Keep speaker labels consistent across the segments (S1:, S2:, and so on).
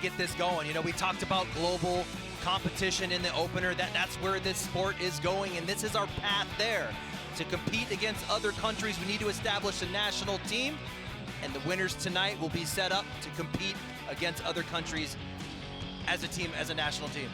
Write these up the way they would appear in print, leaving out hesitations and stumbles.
S1: get this going. You know, we talked about global competition in the opener. That's where this sport is going, and this is our path there. To compete against other countries, we need to establish a national team, and the winners tonight will be set up to compete against other countries as a team, as a national team.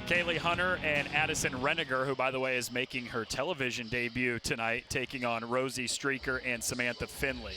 S2: Kaylee Hunter and Addison Renegar, who, by the way, is making her television debut tonight, taking on Rosie, Strecker, and Samantha Finley.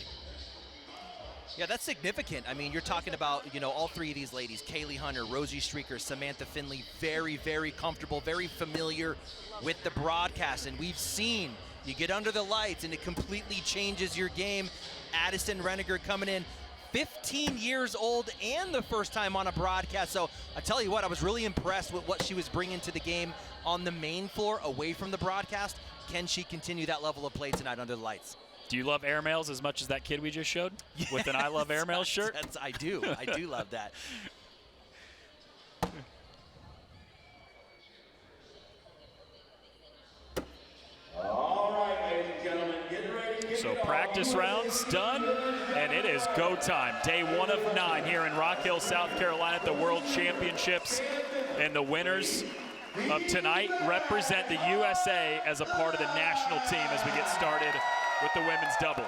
S1: Yeah, that's significant. I mean, you're talking about, you know, all three of these ladies, Kaylee Hunter, Rosie Strecker, Samantha Finley, very, very comfortable, very familiar with the broadcast. And we've seen you get under the lights and it completely changes your game. Addison Renegar coming in 15 years old and the first time on a broadcast. So I tell you what, I was really impressed with what she was bringing to the game on the main floor away from the broadcast. Can she continue that level of play tonight under the lights?
S2: Do you love airmails as much as that kid we just showed with an I Love Airmails shirt?
S1: I do. I do love that.
S3: All right, ladies and gentlemen, get ready.
S2: So practice rounds done, and it is go time. Day 1 of 9 here in Rock Hill, South Carolina at the World Championships. And the winners of tonight represent the USA as a part of the national team as we get started with the women's doubles.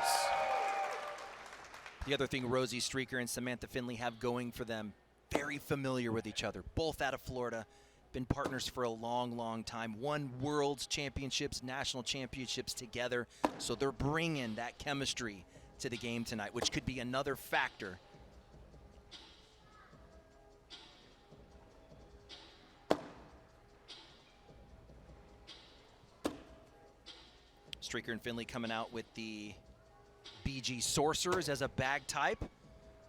S1: The other thing Rosie Strecker and Samantha Finley have going for them, very familiar with each other, both out of Florida, been partners for a long, long time, won world's championships, national championships together, so they're bringing that chemistry to the game tonight, which could be another factor. Strecker and Finley coming out with the BG Sorcerers as a bag type.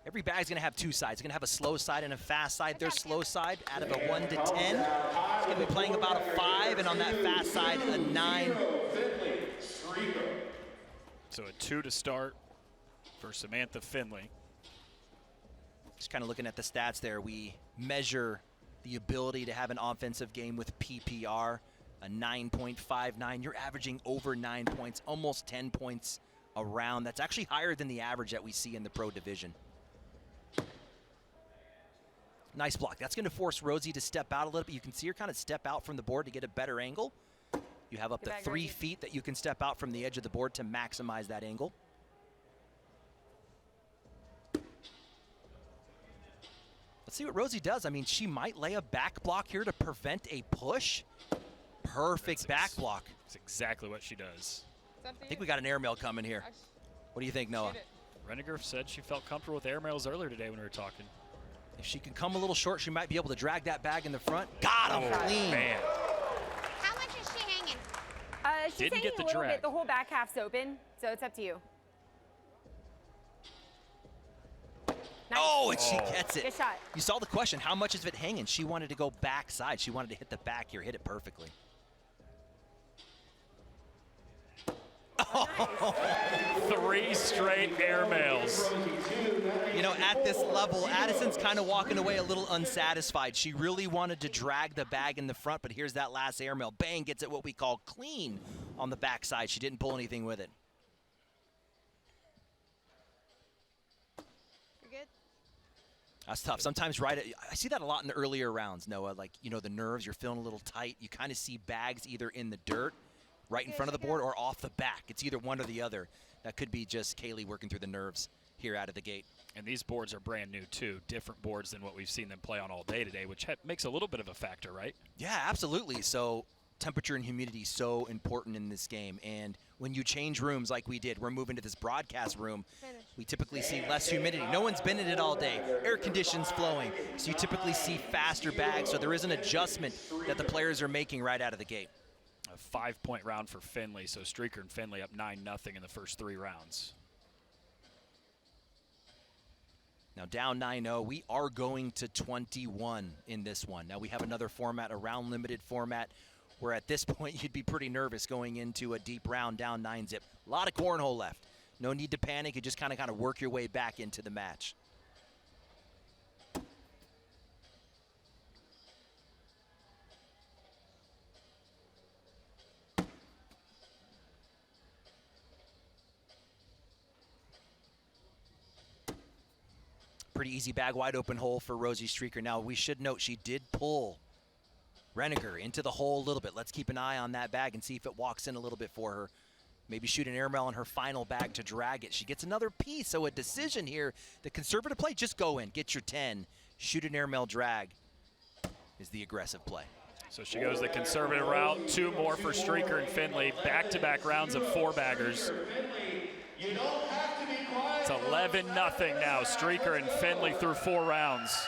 S1: Every bag's gonna have two sides. It's gonna have a slow side and a fast side. Their slow side, out of a 1 to 10, it's gonna be playing about a 5, and on that fast side, a 9.
S2: So a 2 to start for Samantha Finley.
S1: Just kind of looking at the stats there, we measure the ability to have an offensive game with PPR. A 9.59, you're averaging over 9 points, almost 10 points a round. That's actually higher than the average that we see in the pro division. Nice block. That's going to force Rosie to step out a little bit. You can see her kind of step out from the board to get a better angle. You have up to 3 feet that you can step out from the edge of the board to maximize that angle. Let's see what Rosie does. I mean, she might lay a back block here to prevent a push. Perfect back block.
S2: That's exactly what she does.
S1: I think we got an airmail coming here. What do you think, Noah?
S2: Renegar said she felt comfortable with airmails earlier today when we were talking.
S1: If she can come a little short, she might be able to drag that bag in the front. Got him clean.
S2: Man.
S4: How much is she hanging?
S5: She's
S2: Didn't
S5: hanging
S2: get the
S5: a little
S2: drag.
S5: bit. The whole back half's open, so it's up to you. Nice.
S1: Oh, and she gets it.
S5: Good shot.
S1: You saw the question, how much is it hanging? She wanted to go backside. She wanted to hit the back here, hit it perfectly.
S5: Oh,
S1: nice.
S2: 3 straight airmails.
S1: You know, at this level, Addison's kind of walking away a little unsatisfied. She really wanted to drag the bag in the front, but here's that last airmail. Bang, gets it what we call clean on the backside. She didn't pull anything with it.
S4: You're good?
S1: That's tough. Sometimes I see that a lot in the earlier rounds, Noah. Like, you know, the nerves, you're feeling a little tight. You kind of see bags either in the dirt, right in front of the board, or off the back. It's either one or the other. That could be just Kaylee working through the nerves here out of the gate.
S2: And these boards are brand new, too. Different boards than what we've seen them play on all day today, which makes a little bit of a factor, right?
S1: Yeah, absolutely. So temperature and humidity so important in this game. And when you change rooms like we did, we're moving to this broadcast room. We typically see less humidity. No one's been in it all day. Air conditions flowing. So you typically see faster bags. So there is an adjustment that the players are making right out of the gate.
S2: A 5-point round for Finley. So Strecker and Finley up 9-0 in the first 3 rounds.
S1: Now down 9-0, we are going to 21 in this one. Now we have another format, a round limited format, where at this point you'd be pretty nervous going into a deep round down 9-zip. A lot of cornhole left. No need to panic. You just kind of work your way back into the match. Pretty easy bag, wide open hole for Rosie Strecker. Now, we should note she did pull Renegar into the hole a little bit. Let's keep an eye on that bag and see if it walks in a little bit for her. Maybe shoot an air mail on her final bag to drag it. She gets another piece, so a decision here. The conservative play, just go in, get your 10. Shoot an air mail drag is the aggressive play.
S2: So she goes the conservative route. 2 more for Strecker and Finley. Back-to-back rounds of 4-baggers. It's 11-0 now. Strecker and Finley through 4 rounds.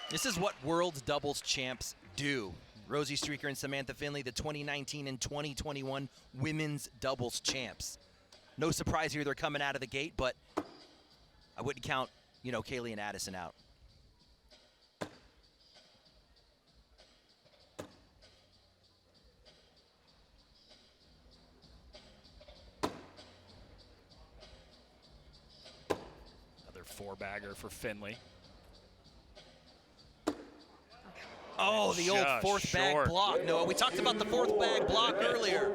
S1: This is what world doubles champs do. Rosie Strecker and Samantha Finley, the 2019 and 2021 women's doubles champs. No surprise here, they're coming out of the gate, but I wouldn't count, you know, Kaylee and Addison out.
S2: Another 4-bagger for Finley.
S1: Oh, the old fourth bag block. No, we talked about the fourth bag block earlier.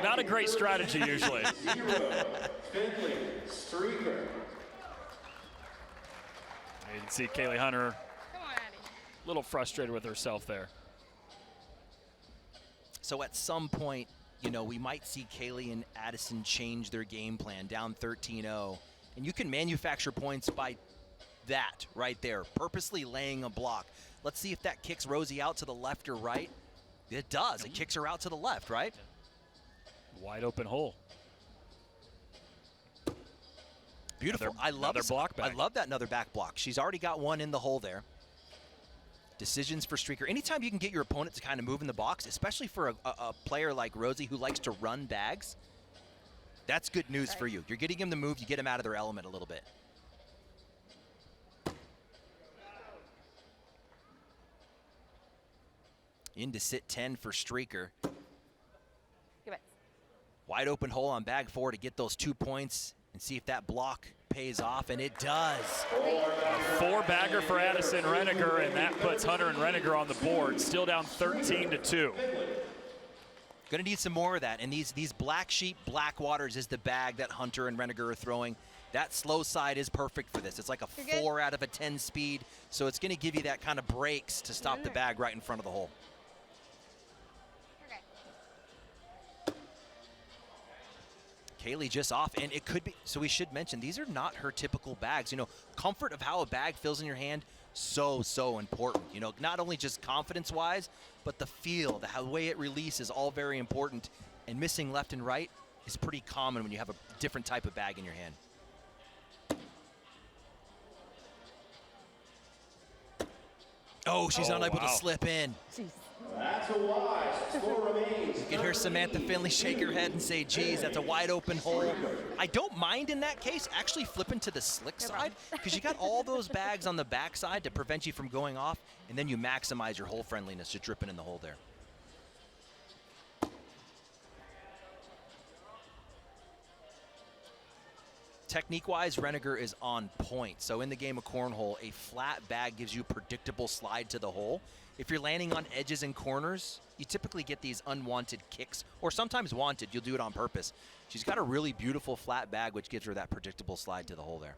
S2: Not a great strategy usually.
S3: Finley, Strecker.
S2: You can see Kaylee Hunter
S5: Come on, Addie.
S2: a little frustrated with herself there.
S1: So at some point, you know, we might see Kaylee and Addison change their game plan, down 13-0. And you can manufacture points by that right there, purposely laying a block. Let's see if that kicks Rosie out to the left or right. It does. It kicks her out to the left, right?
S2: Wide open hole.
S1: Beautiful. I love that another back block. She's already got one in the hole there. Decisions for Strecker. Anytime you can get your opponent to kind of move in the box, especially for a player like Rosie who likes to run bags, that's good news for you. You're getting him to move. You get him out of their element a little bit. Into sit 10 for Strecker.
S5: Give it.
S1: Wide open hole on bag 4 to get those 2 points and see if that block pays off, and it does.
S2: A 4-bagger for Addison Renegar, and that puts Hunter and Renegar on the board. Still down 13-2.
S1: Gonna need some more of that, and these black sheep, black waters is the bag that Hunter and Renegar are throwing. That slow side is perfect for this. It's like a 4 out of a 10 speed, so it's gonna give you that kind of brakes to stop the bag right in front of the hole. Kaylee just off, and it could be, so we should mention, these are not her typical bags. You know, comfort of how a bag feels in your hand, so important. You know, not only just confidence-wise, but the feel, the way it releases, all very important. And missing left and right is pretty common when you have a different type of bag in your hand. Oh, she's unable to slip in.
S5: Jeez.
S3: That's a wide. Score remains.
S1: You can hear Samantha Finley shake her head and say, geez, that's a wide open hole. I don't mind in that case actually flipping to the slick side, because you got all those bags on the backside to prevent you from going off, and then you maximize your hole friendliness to dripping in the hole there. Technique-wise, Renegar is on point. So in the game of Cornhole, a flat bag gives you predictable slide to the hole. If you're landing on edges and corners, you typically get these unwanted kicks, or sometimes wanted. You'll do it on purpose. She's got a really beautiful flat bag, which gives her that predictable slide to the hole there.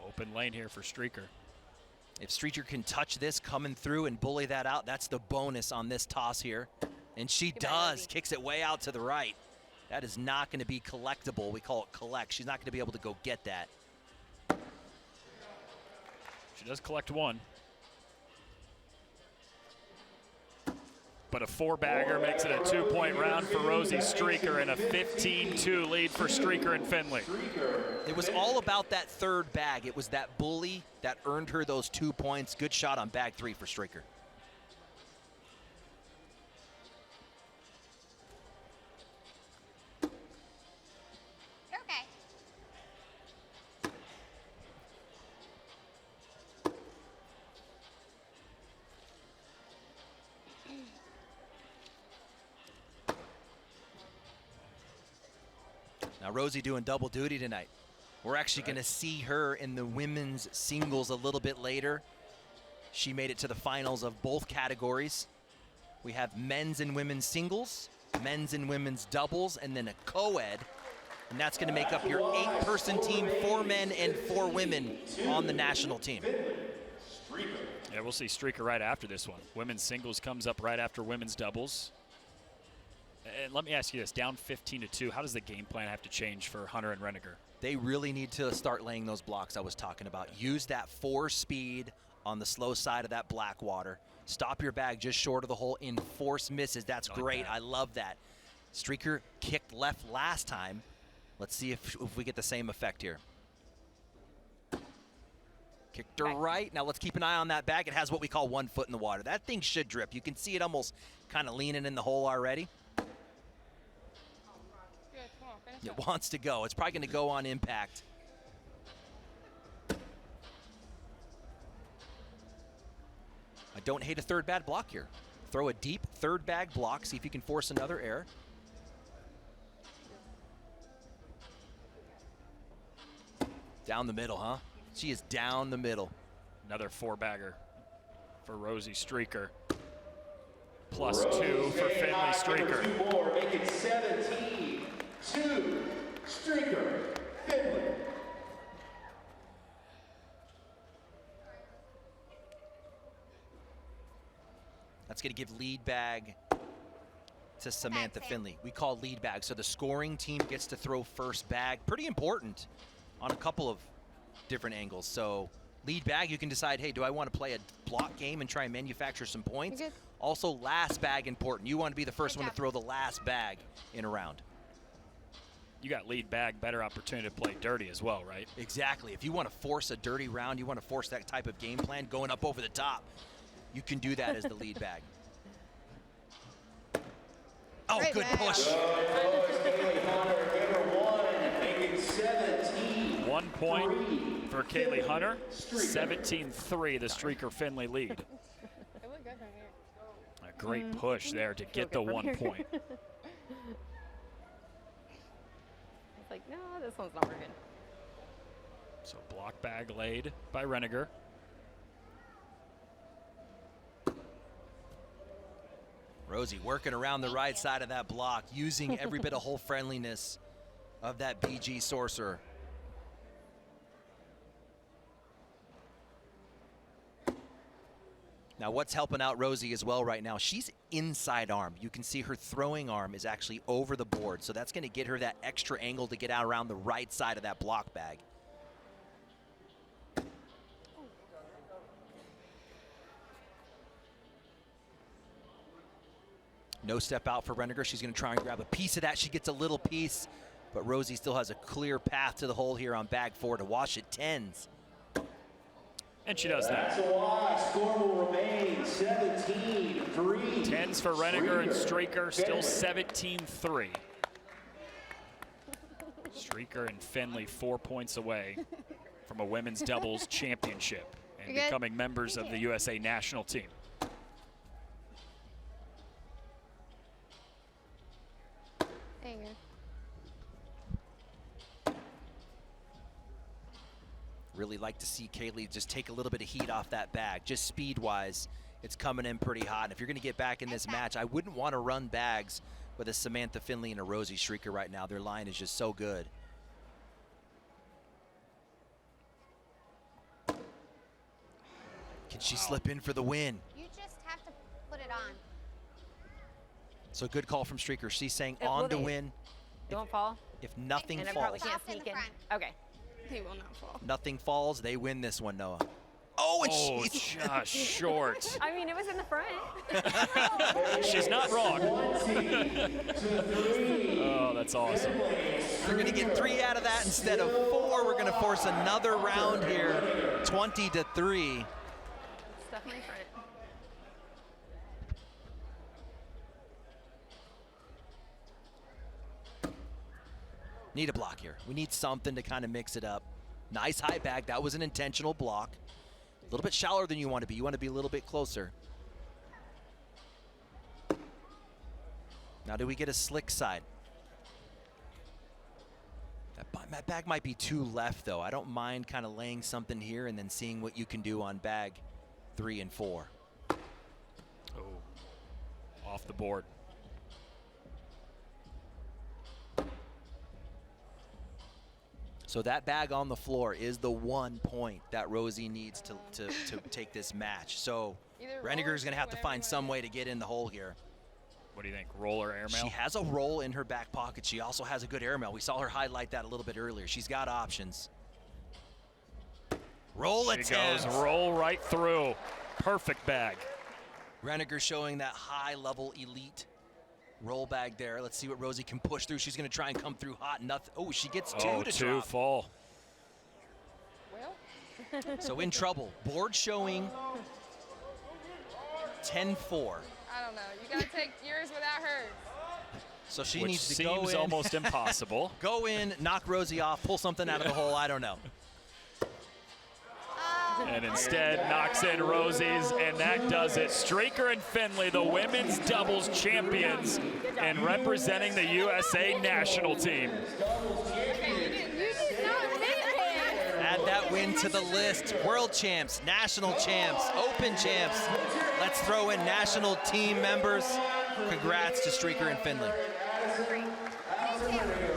S2: Open lane here for Strecker.
S1: If Strecker can touch this coming through and bully that out, that's the bonus on this toss here. And she does, kicks it way out to the right. That is not going to be collectible. We call it collect. She's not going to be able to go get that.
S2: She does collect one. But a 4-bagger makes it a 2-point round for Rosie Strecker and a 15-2 lead for Strecker and Finley.
S1: It was all about that third bag. It was that bully that earned her those 2 points. Good shot on bag 3 for Strecker. Now Rosie doing double duty tonight. We're actually going to see her in the women's singles a little bit later. She made it to the finals of both categories. We have men's and women's singles, men's and women's doubles, and then a co-ed And that's going to make up your 8-person team, 4 men and 4 women on the national team.
S2: Yeah, we'll see Strecker right after this one. Women's singles comes up right after women's doubles. And let me ask you this, down 15-2, how does the game plan have to change for Hunter and Renegar?
S1: They really need to start laying those blocks I was talking about. Use that 4 speed on the slow side of that black water. Stop your bag just short of the hole, enforce misses. That's great. I love that. Strecker kicked left last time. Let's see if we get the same effect here. Kicked her right. Now let's keep an eye on that bag. It has what we call 1 foot in the water. That thing should drip. You can see it almost kind of leaning in the hole already. It wants to go. It's probably going to go on impact. I don't hate a third bag block here. Throw a deep third bag block. See if you can force another error. Down the middle, huh? She is down the middle.
S2: Another 4-bagger for Rosie Strecker. +2 for Finley Strecker.
S3: Make it 17-2. Strecker, Finley.
S1: That's going to give lead bag to Samantha Finley. We call lead bag. So the scoring team gets to throw first bag. Pretty important on a couple of different angles. So lead bag, you can decide, hey, do I want to play a block game and try and manufacture some points? Also, last bag important. You want to be the first one to throw the last bag in a round.
S2: You got lead bag, better opportunity to play dirty as well, right?
S1: Exactly. If you want to force a dirty round, you want to force that type of game plan going up over the top, you can do that as the lead bag. Oh,
S4: Great
S1: good push.
S2: 1 point for Kaylee Hunter. 17-3, the Strecker Finley lead.
S5: It looked good from here.
S2: A great push there to get the 1 point.
S5: It's like, no, this one's not working.
S2: So block bag laid by Renegar.
S1: Rosie working around the right side of that block, using every bit of hole friendliness of that BG Sorcerer. Now what's helping out Rosie as well right now, she's inside arm. You can see her throwing arm is actually over the board, so that's going to get her that extra angle to get out around the right side of that block bag. No step out for Renegar. She's going to try and grab a piece of that. She gets a little piece, but Rosie still has a clear path to the hole here on bag 4 to wash it 10s.
S2: And she does that.
S3: That's a wash. Score will remain 17-3.
S2: 10s for Renegar and Strecker, still 17-3. Strecker and Finley 4 points away from a women's doubles championship and becoming members of the USA national team.
S5: There you go.
S1: Really like to see Kaylee just take a little bit of heat off that bag. Just speed-wise, it's coming in pretty hot. And if you're going to get back in this match, I wouldn't want to run bags with a Samantha Finley and a Rosie Strecker right now. Their line is just so good. Can she slip in for the win?
S4: You just have to put it on.
S1: So good call from Strecker. She's saying on to win.
S5: It won't fall?
S1: If nothing
S5: And I probably
S1: falls.
S5: can't
S4: Soft in
S5: sneak
S4: the
S5: in.
S4: front.
S5: Okay. He will not fall.
S1: Nothing falls, they win this one, Noah. Oh, and
S2: Oh,
S1: she's
S2: just short.
S5: I mean, it was in the front.
S2: She's not wrong. Oh, that's awesome.
S1: They're going to get 3 out of that instead of 4. We're going to force another round here, 20-3.
S5: It's definitely front.
S1: Need a block here. We need something to kind of mix it up. Nice high bag. That was an intentional block. A little bit shallower than you want to be. You want to be a little bit closer. Now, do we get a slick side? That bag might be too left, though. I don't mind kind of laying something here and then seeing what you can do on bag 3 and 4.
S2: Oh, off the board.
S1: So that bag on the floor is the 1 point that Rosie needs to take this match. So Renegar is going to have to find some way to get in the hole here.
S2: What do you think, roll or airmail?
S1: She has a roll in her back pocket. She also has a good airmail. We saw her highlight that a little bit earlier. She's got options. Roll attempt.
S2: She goes roll right through. Perfect bag.
S1: Renegar showing that high-level elite roll bag there. Let's see what Rosie can push through. She's going to try and come through hot. Nothing. Oh, she gets two to
S2: two
S1: drop.
S2: full.
S1: So in trouble. Board showing 10-4.
S6: I don't know. You got to take yours without hers.
S1: So she
S2: Which
S1: needs to go in.
S2: seems almost impossible.
S1: Go in, knock Rosie off, pull something out of the hole. I don't know.
S2: And instead knocks in Rosie's, and that does it. Strecker and Finley, the women's doubles champions, and representing the USA national team.
S1: Add that win to the list. World champs, national champs, open champs. Let's throw in national team members. Congrats to Strecker and Finley.
S4: Thank you.